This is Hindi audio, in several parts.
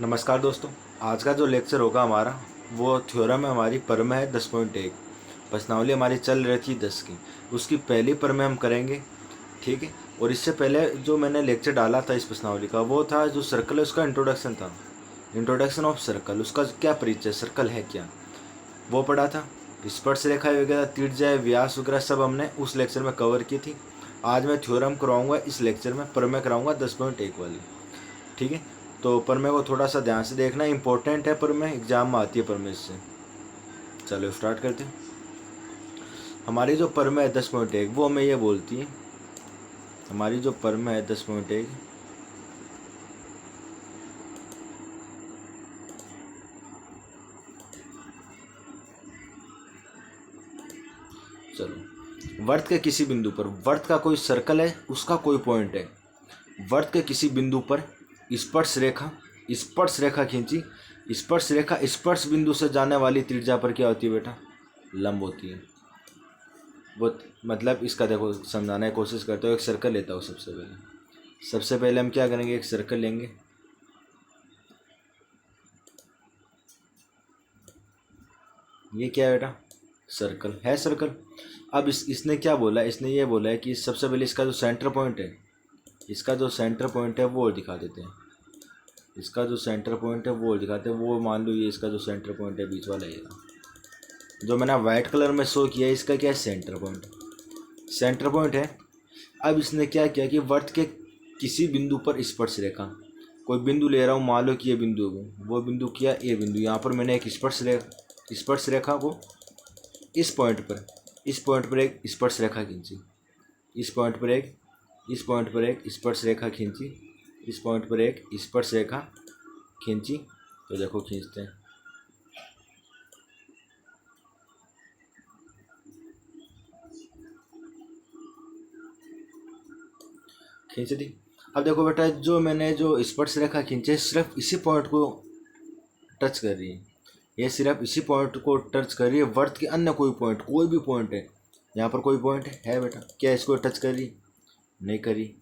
नमस्कार दोस्तों। आज का जो लेक्चर होगा हमारा वो थ्योरम है, हमारी प्रमेय है 10.1। प्रश्नावली हमारी चल रही थी 10 की, उसकी पहली प्रमेय हम करेंगे। ठीक है। और इससे पहले जो मैंने लेक्चर डाला था इस प्रश्नावली का वो था जो सर्कल है उसका इंट्रोडक्शन था। इंट्रोडक्शन ऑफ सर्कल, उसका क्या परिचय, सर्कल है क्या, वो पढ़ा था। स्पर्श रेखा वगैरह, त्रिज्या, व्यास वगैरह सब हमने उस लेक्चर में कवर की थी। आज मैं थ्योरम करवाऊंगा इस लेक्चर में, प्रमेय कराऊंगा 10.1 वाली। ठीक है। तो प्रमेय को थोड़ा सा ध्यान से देखना, इंपॉर्टेंट है प्रमेय, एग्जाम में आती है प्रमेय से। चलो स्टार्ट करते हैं। हमारी जो प्रमेय है 10.1 वो हमें ये बोलती है, हमारी जो प्रमेय है 10.1 चलो, वर्त के किसी बिंदु पर, वर्त का कोई सर्कल है, उसका कोई पॉइंट है, वर्त के किसी बिंदु पर स्पर्श रेखा खींची। स्पर्श रेखा स्पर्श बिंदु से जाने वाली त्रिज्या पर क्या होती है बेटा, लंब होती है। वो मतलब इसका देखो समझाने की कोशिश करते हो। एक सर्कल लेता हूँ सबसे पहले हम क्या करेंगे, एक सर्कल लेंगे। ये क्या है बेटा, सर्कल है, सर्कल। अब इसने क्या बोला, इसने ये बोला है कि सबसे पहले इसका जो सेंटर पॉइंट है, इसका जो सेंटर पॉइंट है वो दिखा देते हैं। इसका जो सेंटर पॉइंट है वो दिखाते हैं। वो मान लो ये इसका जो सेंटर पॉइंट है बीच वाला, ये जो मैंने वाइट कलर में शो किया है, इसका क्या है, सेंटर पॉइंट। सेंटर पॉइंट है। अब इसने क्या किया कि वर्त के किसी बिंदु पर स्पर्श रेखा, कोई बिंदु ले रहा हूँ, मान लो कि ये बिंदु है, वो बिंदु किया ए बिंदु। यहाँ पर मैंने एक स्पर्श रेखा को इस पॉइंट पर एक स्पर्श रेखा खींची। इस पॉइंट पर एक स्पर्श रेखा खींची। इस पॉइंट पर एक स्पर्श रेखा खींची। तो देखो खींचते हैं। खींच दी। अब देखो बेटा, जो मैंने जो स्पर्श रेखा खींचे सिर्फ इसी पॉइंट को टच कर रही है। ये सिर्फ इसी पॉइंट को टच कर रही है। वर्त के अन्य कोई भी पॉइंट है, यहाँ पर कोई पॉइंट है बेटा, क्या इसको टच कर रही, नहीं करी।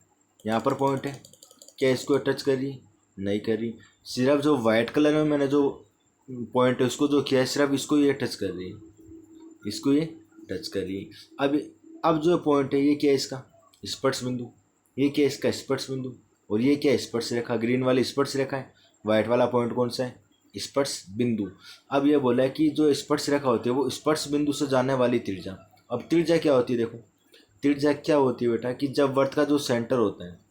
यहाँ पर पॉइंट है, क्या इसको टच कर रही, नहीं करी। सिर्फ जो वाइट कलर में मैंने जो पॉइंट है उसको जो किया है, सिर्फ इसको ये टच कर रही है, इसको ये टच कर रही है। अब जो पॉइंट है ये क्या है, इसका स्पर्श बिंदु। ये क्या है, इसका स्पर्श बिंदु। और ये क्या है, स्पर्श रेखा। ग्रीन वाली स्पर्श रेखा है, वाइट वाला पॉइंट कौन सा है, स्पर्श बिंदु। अब ये बोला है कि जो स्पर्श रेखा होती है वो स्पर्श बिंदु से जाने वाली त्रिज्या। अब त्रिज्या क्या होती है, देखो त्रिज्या क्या होती है बेटा, कि जब वर्त का जो सेंटर होता है,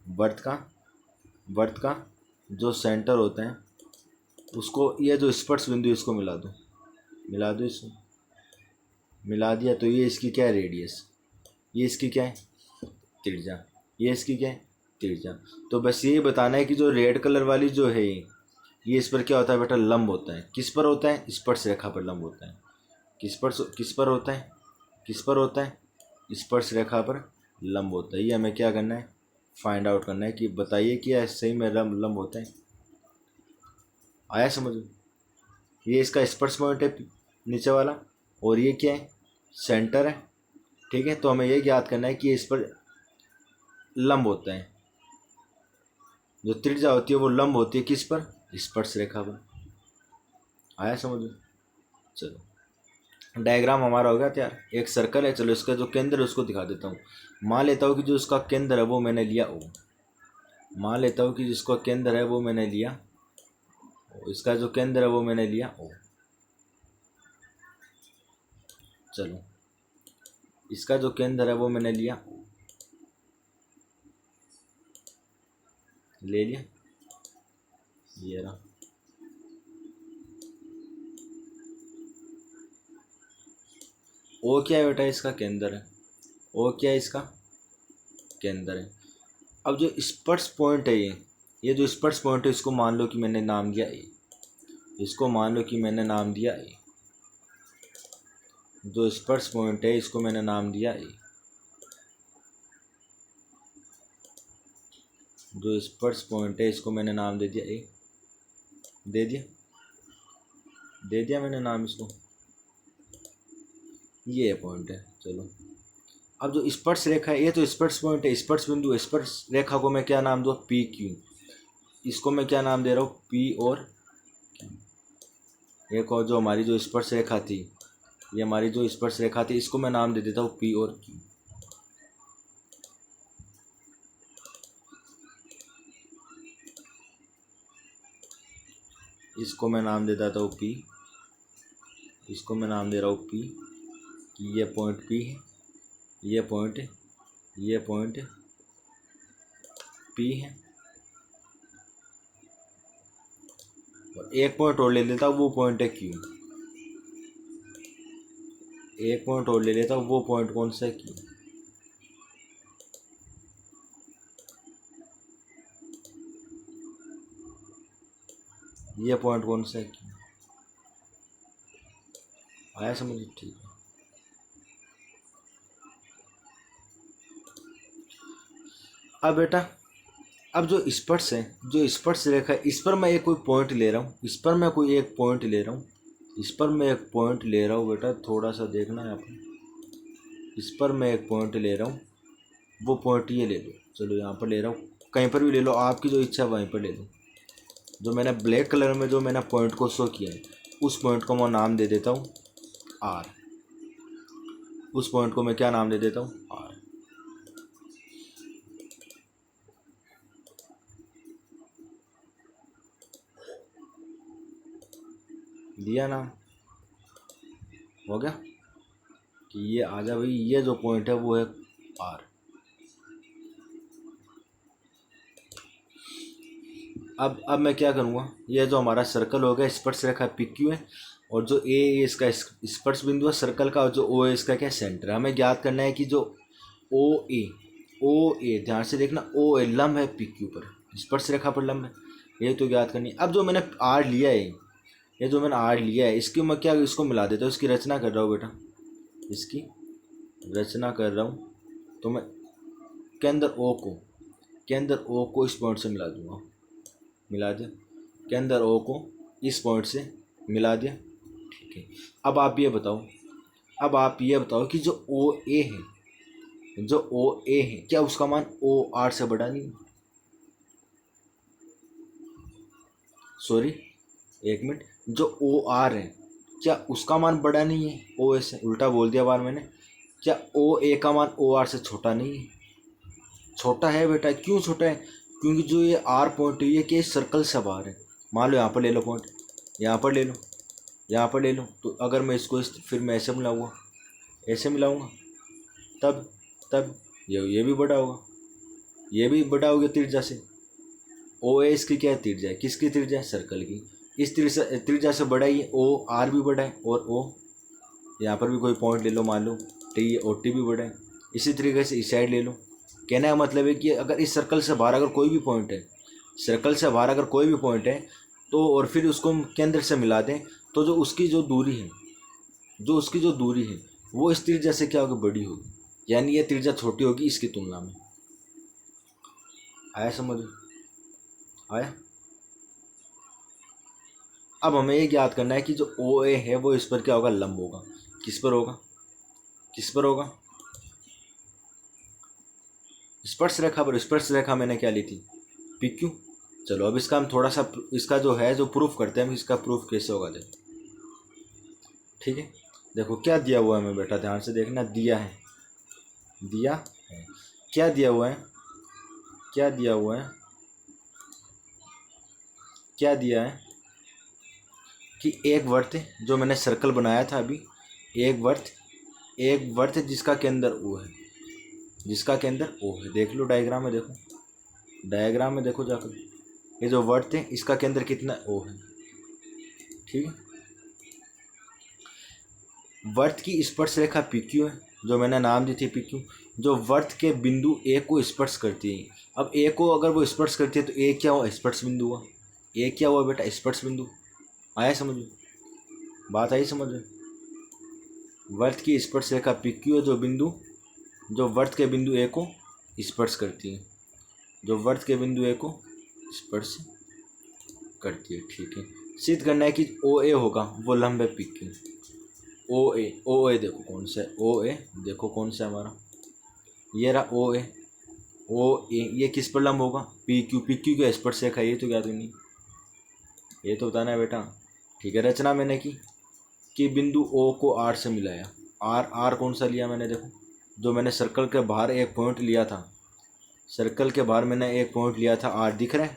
वर्त का जो सेंटर होता है उसको, ये जो स्पर्श बिंदु इसको मिला दो इसको, मिला दिया तो ये इसकी क्या है, रेडियस। ये इसकी क्या है, त्रिज्या। ये इसकी क्या है, त्रिज्या। तो बस यही बताना है कि जो रेड कलर वाली जो है ये इस पर क्या होता है बेटा, लंब होता है। किस पर होता है, स्पर्श रेखा पर लंब होता है। किस पर होता है, स्पर्श रेखा पर लंब होता है। ये हमें क्या करना है, फाइंड आउट करना है कि बताइए कि सही में लंब होता है। आया समझ में। ये इसका स्पर्श पॉइंट है नीचे वाला, और ये क्या है, सेंटर है। ठीक है। तो हमें ये ज्ञात करना है कि ये इस पर लंब होता है। जो त्रिज्या होती है वो लंब होती है किस पर, स्पर्श रेखा पर। आया समझ में। चलो डायग्राम हमारा हो गया तैयार। एक सर्कल है, चलो इसका जो केंद्र है उसको दिखा देता हूँ। मान लेता हूँ कि जो इसका केंद्र है वो मैंने लिया ओ। मान लेता हूँ कि जिसका केंद्र है वो मैंने लिया ओ। इसका जो केंद्र है वो मैंने लिया ओ। चलो इसका जो केंद्र है वो मैंने लिया ओ, ले लिया, ये रहा। ओ क्या है बेटा, इसका केंद्र है। ओ क्या है, इसका केंद्र है। अब जो स्पर्श पॉइंट है ये जो स्पर्श पॉइंट है इसको मान लो कि मैंने नाम दिया ए। इसको मान लो कि मैंने नाम दिया ए। जो स्पर्श पॉइंट है इसको मैंने नाम दिया ए। जो स्पर्श पॉइंट है इसको मैंने नाम दे दिया ए। दे दिया मैंने नाम इसको। ये पॉइंट है। चलो अब जो स्पर्श रेखा है ये तो स्पर्श पॉइंट है, स्पर्श बिंदु। स्पर्श रेखा को मैं क्या नाम दूँ, पी क्यू। इसको मैं क्या नाम दे रहा हूँ, पी और एक और जो हमारी जो स्पर्श रेखा थी, ये हमारी जो स्पर्श रेखा थी, इसको मैं नाम दे देता हूँ पी और क्यू। इसको मैं नाम दे देता हूँ पी, इसको मैं नाम दे रहा हूँ पी, कि ये पॉइंट पी है, ये पॉइंट पी है, और एक पॉइंट और ले लेता हूँ, वो पॉइंट है क्यू। एक पॉइंट और ले लेता हूँ, वो पॉइंट कौन सा है, क्यू। ये पॉइंट कौन सा है, क्यू। आया समझ, ठीक है। अब बेटा, अब जो स्पर्श है, जो स्पर्श रेखा है, इस पर मैं एक कोई पॉइंट ले रहा हूँ, इस पर मैं कोई एक पॉइंट ले रहा हूँ, इस पर मैं एक पॉइंट ले रहा हूँ बेटा, थोड़ा सा देखना यहाँ पर। इस पर मैं एक पॉइंट ले रहा हूँ, वो पॉइंट ये ले लो, चलो यहाँ पर ले रहा हूँ, कहीं पर भी ले लो, आपकी जो इच्छा है वहीं पर ले लो। जो मैंने ब्लैक कलर में जो मैंने पॉइंट को शो किया है, उस पॉइंट को मैं नाम दे देता हूँ आर। उस पॉइंट को मैं क्या नाम दे देता हूँ, आर। दिया नाम, हो गया कि ये आ जा भाई, ये जो पॉइंट है वो है आर। अब मैं क्या करूँगा, ये जो हमारा सर्कल हो गया, स्पर्श रेखा पी क्यू है, और जो ए इसका स्पर्श बिंदु है सर्कल का, और जो ओ है इसका क्या सेंटर है। हमें ज्ञात करना है कि जो ओ ए ध्यान से देखना, ओ ए लंब है पी क्यू पर, स्पर्श रेखा पर लंब है, ये तो ज्ञात करनी है। अब जो मैंने आर लिया है, ये जो मैंने आर लिया है, इसकी मैं क्या इसको मिला देता हूँ, इसकी रचना कर रहा हूँ बेटा, इसकी रचना कर रहा हूँ। तो मैं केंद्र ओ को इस पॉइंट से मिला दूंगा, मिला दिया, केंद्र ओ को इस पॉइंट से मिला दिया, ठीक है। अब आप ये बताओ कि जो ओ ए है, क्या उसका मान ओ आर से बड़ा नहीं है? सॉरी, एक मिनट, जो ओ आर है, क्या उसका मान बड़ा नहीं है ओ ए से? उल्टा बोल दिया बार मैंने। क्या ओ ए का मान ओ आर से छोटा नहीं है? छोटा है बेटा। क्यों छोटा है? क्योंकि जो ये आर पॉइंट है, ये कि सर्कल से बाहर है। मान लो यहाँ पर ले लो पॉइंट, यहाँ पर ले लो, यहाँ पर ले लो, तो अगर मैं इसको फिर मैं ऐसे मिलाऊंगा, ऐसे मिलाऊंगा, तब तब ये भी बड़ा होगा, ये भी बड़ा हो गया त्रिज्या से। ओ ए इसकी क्या है, त्रिज्या है। किसकी त्रिज्या है? सर्कल की। इस त्रिज्या से बड़ा ही ओ आर भी बड़ा है, और ओ यहाँ पर भी कोई पॉइंट ले लो, मान लो टी और टी भी बड़ा है। इसी तरीके से इस साइड ले लो। कहने का मतलब है कि अगर इस सर्कल से बाहर अगर कोई भी पॉइंट है, सर्कल से बाहर अगर कोई भी पॉइंट है, तो और फिर उसको हम केंद्र से मिला दें, तो जो उसकी जो दूरी है वो इस त्रिज्या से क्या होगी, बड़ी होगी, यानी ये त्रिज्या छोटी होगी इसकी तुलना में। आया समझ? आया। अब हमें ये याद करना है कि जो ओ ए है वो इस पर क्या होगा, लंब होगा। किस पर होगा? किस पर होगा? स्पर्श रेखा पर। स्पर्श रेखा मैंने क्या ली थी, पी क्यू। चलो अब इसका हम थोड़ा सा इसका जो है जो प्रूफ करते हैं, हम इसका प्रूफ कैसे होगा देखो, ठीक है। देखो क्या दिया हुआ है, हमें बेटा ध्यान से देखना, दिया है क्या दिया हुआ है, क्या दिया हुआ है, क्या दिया है कि एक वर्त जो मैंने सर्कल बनाया था अभी, एक वर्त जिसका केंद्र ओ है, जिसका केंद्र ओ है। देख लो डायग्राम में, डायग्राम में देखो जाकर, ये जो वर्त है इसका केंद्र कितना ओ है, ठीक है। वर्त की स्पर्श रेखा पी क्यू है, जो मैंने नाम दी थी पी क्यू, जो वर्त के बिंदु ए को स्पर्श करती है। अब ए को अगर वो स्पर्श करती है तो ए क्या हुआ, स्पर्श बिंदु हुआ। ए क्या हुआ बेटा, स्पर्श बिंदु। आया समझ में? बात आई समझ में? वर्त की स्पर्श रेखा पी क्यू है, जो वर्त के बिंदु ए को स्पर्श करती है, जो वर्त के बिंदु ए को स्पर्श करती है, ठीक है। सिद्ध करना है कि ओ ए होगा वो लंब है पी क्यू। ओ ए देखो कौन सा है, ओ ए देखो कौन सा है हमारा, ये रहा ओ ए। ओ ए, ये किस पर लंब होगा? पी क्यू, पी क्यू का स्पर्श रेखा, ये तो याद ही नहीं, ये तो बताना है बेटा। ठीक है, रचना मैंने की कि बिंदु ओ को आर से मिलाया। आर, आर कौन सा लिया मैंने? देखो, जो मैंने सर्कल के बाहर एक पॉइंट लिया था, सर्कल के बाहर मैंने एक पॉइंट लिया था, आर दिख रहा है,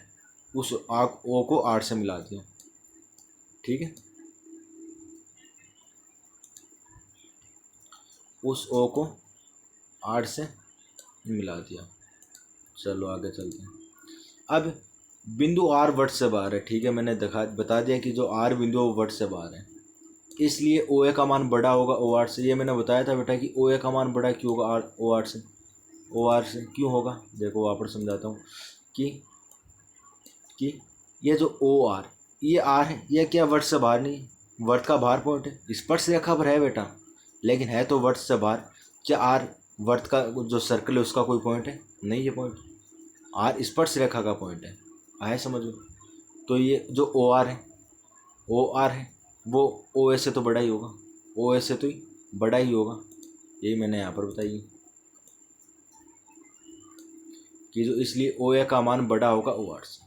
उस आर ओ को आर से मिला दिया। ठीक है, उस ओ को आर से मिला दिया। चलो आगे चलते हैं। अब बिंदु आर वृत्त से बाहर है। ठीक है, मैंने बता दिया कि जो आर बिंदु है वो वृत्त से बाहर है, इसलिए ओ ए का मान बड़ा होगा ओ आर से। ये मैंने बताया था बेटा कि ओ ए का मान बड़ा क्यों होगा आर ओ आर से? ओ आर से क्यों होगा? देखो वापस समझाता हूँ कि ये जो ओ आर, ये आर है, ये क्या वृत्त से बाहर नहीं है? वृत्त का बाहर पॉइंट है, स्पर्श रेखा पर है बेटा, लेकिन है तो वृत्त से बाहर। क्या आर वृत्त का जो सर्कल है उसका कोई पॉइंट है? नहीं है पॉइंट, आर स्पर्श रेखा का पॉइंट है। आए समझ में? तो ये जो ओ आर है, ओ आर है, वो ओ ए से तो बड़ा ही होगा, ओ ए से तो ही बड़ा ही होगा। यही मैंने यहाँ पर बताई कि जो, इसलिए ओ ए का मान बड़ा होगा ओ आर से।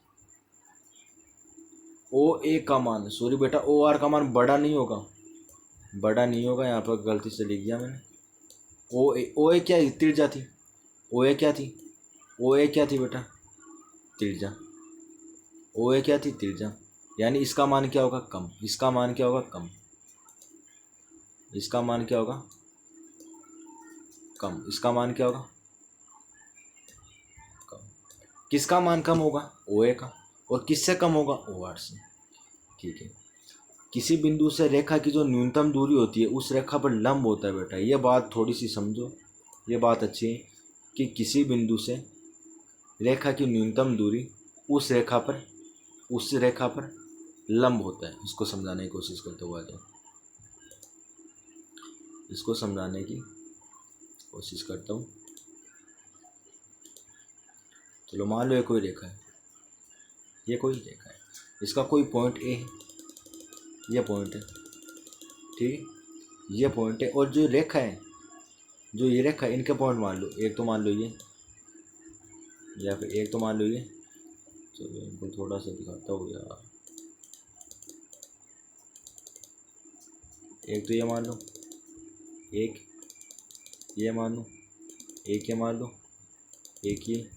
ओ ए का मान, सॉरी बेटा, ओ आर का मान बड़ा नहीं होगा, बड़ा नहीं होगा, यहाँ पर गलती से लिख दिया मैंने। ओ ए क्या त्रिज्या थी? ओ ए क्या थी? ओ ए क्या थी बेटा? त्रिज्या। ओ ए क्या थी? त्रिज्या। यानी इसका मान क्या होगा? कम। इसका मान क्या होगा? कम। इसका मान क्या होगा? कम। इसका मान क्या होगा? कम। किसका मान कम होगा? ओ ए का। और किससे कम होगा? ओ आर से। ठीक है, किसी बिंदु से रेखा की जो न्यूनतम दूरी होती है उस रेखा पर लंब होता है बेटा। ये बात थोड़ी सी समझो, ये बात अच्छी है कि किसी बिंदु से रेखा की न्यूनतम दूरी उस रेखा पर लंब होता है। इसको समझाने की कोशिश करते हुए तो इसको समझाने की कोशिश करता हूँ। चलो मान लो ये कोई रेखा है, ये कोई रेखा है, इसका कोई पॉइंट ए है, ये पॉइंट है, ठीक है, ये पॉइंट है, और जो रेखा है, जो ये रेखा है, इनके पॉइंट मान लो, एक तो मान लो ये, या फिर एक तो मान लो ये। चलो इनको थोड़ा सा दिखाता हूँ यार, एक तो ये मान लो, एक ये मान लो, एक ये मान लो, एक ये,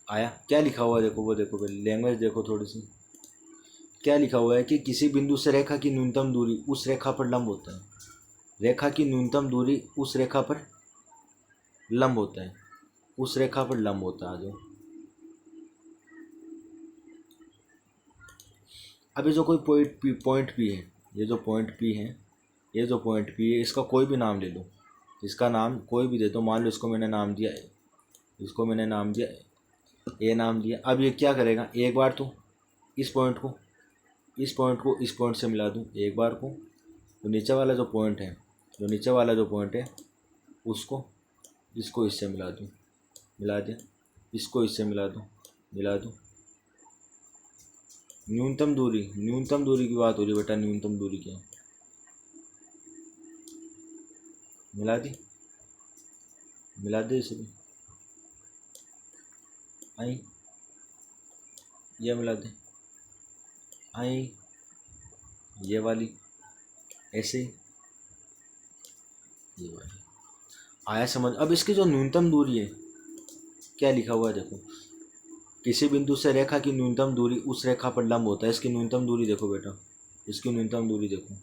आया? क्या लिखा हुआ है देखो, वो देखो पहले लैंग्वेज देखो थोड़ी सी। क्या लिखा हुआ है कि किसी बिंदु से रेखा की न्यूनतम दूरी उस रेखा पर लंब होता है। रेखा की न्यूनतम दूरी उस रेखा पर लंब होता है, उस रेखा पर लंब होता है। जो अब ये जो कोई पॉइंट पी है, ये जो पॉइंट पी है, ये जो पॉइंट पी है, इसका कोई भी नाम ले लो, इसका नाम कोई भी दे दो। मान लो इसको मैंने नाम दिया है, इसको मैंने नाम दिया ए नाम दिया। अब ये क्या करेगा? एक बार तो इस पॉइंट को इस पॉइंट से मिला दूँ एक बार को, तो नीचे वाला जो पॉइंट है, जो नीचे वाला जो पॉइंट है उसको इसको इससे मिला दूँ, मिला दिया, इसको इससे मिला दूँ। न्यूनतम दूरी की बात हो रही बेटा, न्यूनतम दूरी क्या? मिला दी इसे भी, आई ये मिला दे, आई ये वाली, ऐसे ही ये वाली। आया समझ? अब इसकी जो न्यूनतम दूरी है, क्या लिखा हुआ है देखो, किसी बिंदु से रेखा की न्यूनतम दूरी उस रेखा पर लंब होता है। इसकी न्यूनतम दूरी देखो बेटा, इसकी न्यूनतम दूरी देखो,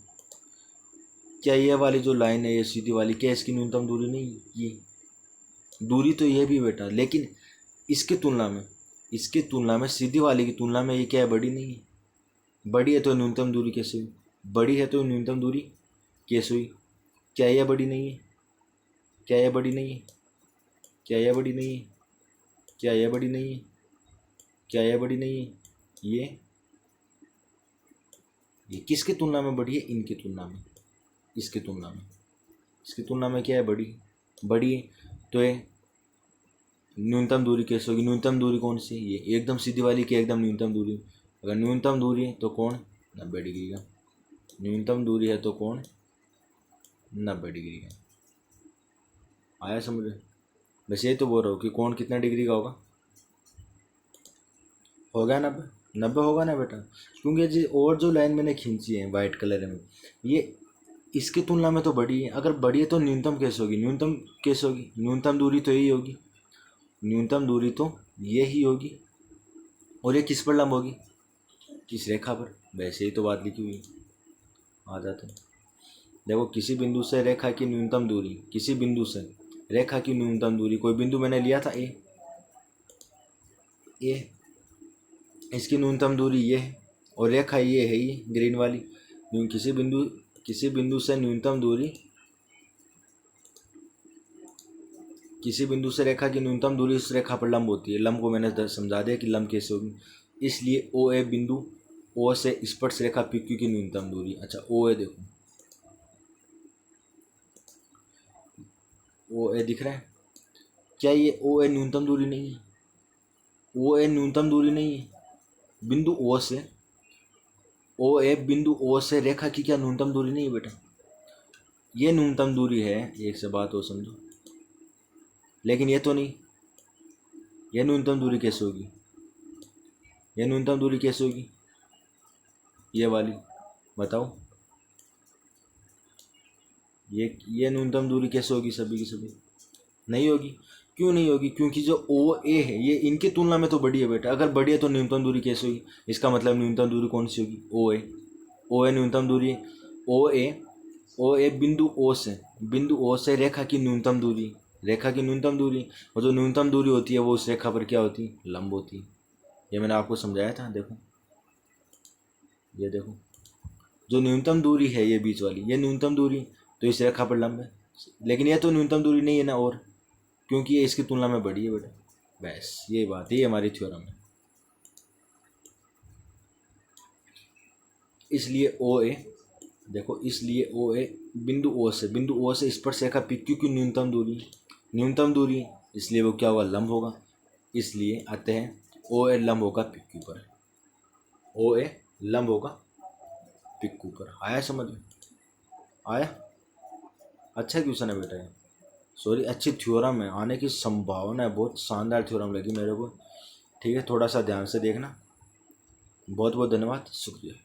क्या ये वाली जो लाइन है, ये सीधी वाली, क्या इसकी न्यूनतम दूरी नहीं? ये दूरी तो ये भी बेटा, लेकिन इसकी तुलना में सीधी वाली की तुलना में ये क्या है? बड़ी नहीं है। बड़ी है तो न्यूनतम दूरी कैसे हुई? बड़ी है तो न्यूनतम दूरी कैसे हुई? क्या यह बड़ी नहीं है? क्या यह बड़ी नहीं है? क्या यह बड़ी नहीं है? क्या यह बड़ी नहीं है? क्या यह बड़ी नहीं है? ये किसकी तुलना में बड़ी है? इनकी तुलना में, इसकी तुलना में क्या है? बड़ी है। तो ये न्यूनतम दूरी कैसे होगी? न्यूनतम दूरी कौन सी? ये एकदम सीधी वाली की एकदम न्यूनतम दूरी। अगर न्यूनतम दूरी है तो कोण 90 डिग्री का, न्यूनतम दूरी है तो कोण 90 डिग्री है। आया समझ में? बस ये तो बोल रहा हूँ कि कोण कितने डिग्री का होगा, हो गया 90 होगा ना बेटा। क्योंकि जी और जो लाइन मैंने खींची है वाइट कलर में, ये इसकी तुलना में तो बड़ी है। अगर बड़ी है तो न्यूनतम कैसे होगी, न्यूनतम कैसे होगी, न्यूनतम दूरी तो यही होगी, न्यूनतम दूरी तो ये ही होगी। और ये किस पर लंब होगी, किस रेखा पर। वैसे ही तो बात लिखी हुई है। आ जाते हैं, देखो किसी बिंदु से रेखा की न्यूनतम दूरी, किसी बिंदु से रेखा की न्यूनतम दूरी, कोई बिंदु मैंने लिया था ए, इसकी न्यूनतम दूरी ये है और रेखा ये है, ये ग्रीन वाली। किसी बिंदु से न्यूनतम दूरी, किसी बिंदु से रेखा की न्यूनतम दूरी उस रेखा पर लंब होती है। लंब को मैंने समझा दिया कि लंब कैसे होगी। इसलिए ओ ए बिंदु, ओ से स्पर्श रेखा पी क्यू की न्यूनतम दूरी। अच्छा ओ ए देखो, ओ ए दिख रहा है, क्या ये ओ ए न्यूनतम दूरी नहीं है, ओ ए न्यूनतम दूरी नहीं है। बिंदु ओ से, ओ ए बिंदु ओ से रेखा की क्या न्यूनतम दूरी नहीं है बेटा, ये न्यूनतम दूरी है। एक से बात हो समझो, लेकिन ये तो नहीं। ये न्यूनतम दूरी कैसे होगी, ये न्यूनतम दूरी कैसे होगी, ये वाली बताओ, ये न्यूनतम दूरी कैसे होगी, सभी की सभी नहीं होगी। क्यों नहीं होगी, क्योंकि जो ओ ए है ये इनकी तुलना में तो बड़ी है बेटा। अगर बड़ी है तो न्यूनतम दूरी कैसे होगी, इसका मतलब न्यूनतम दूरी कौन सी होगी, ओ ए। ओ ए न्यूनतम दूरी है। ओ ए, ओ ए बिंदु ओ से रेखा की न्यूनतम दूरी, रेखा की न्यूनतम दूरी। और जो न्यूनतम दूरी होती है वो उस रेखा पर क्या होती है, लंब होती है। ये मैंने आपको समझाया था। देखो ये देखो, जो न्यूनतम दूरी है ये बीच वाली, ये न्यूनतम दूरी तो इस रेखा पर लंब है। लेकिन ये तो न्यूनतम दूरी नहीं है ना, और क्योंकि ये इसकी तुलना में बड़ी है बेटा। बस ये बात, ये हमारी थ्योरम है। इसलिए ओ ए देखो, इसलिए ओ ए बिंदु ओ से स्पर्श रेखा पी क्यू की न्यूनतम दूरी, इसलिए वो क्या होगा, लंब होगा। इसलिए अतः ओ ए लंब होगा पी क्यू पर, ओ ए लंब होगा पी क्यू पर। आया समझ में, आया। अच्छा क्वेश्चन है बेटा ये, सॉरी अच्छी थ्योरम है, आने की संभावना है, बहुत शानदार थ्योरम लगी मेरे को। ठीक है, थोड़ा सा ध्यान से देखना। बहुत बहुत धन्यवाद, शुक्रिया।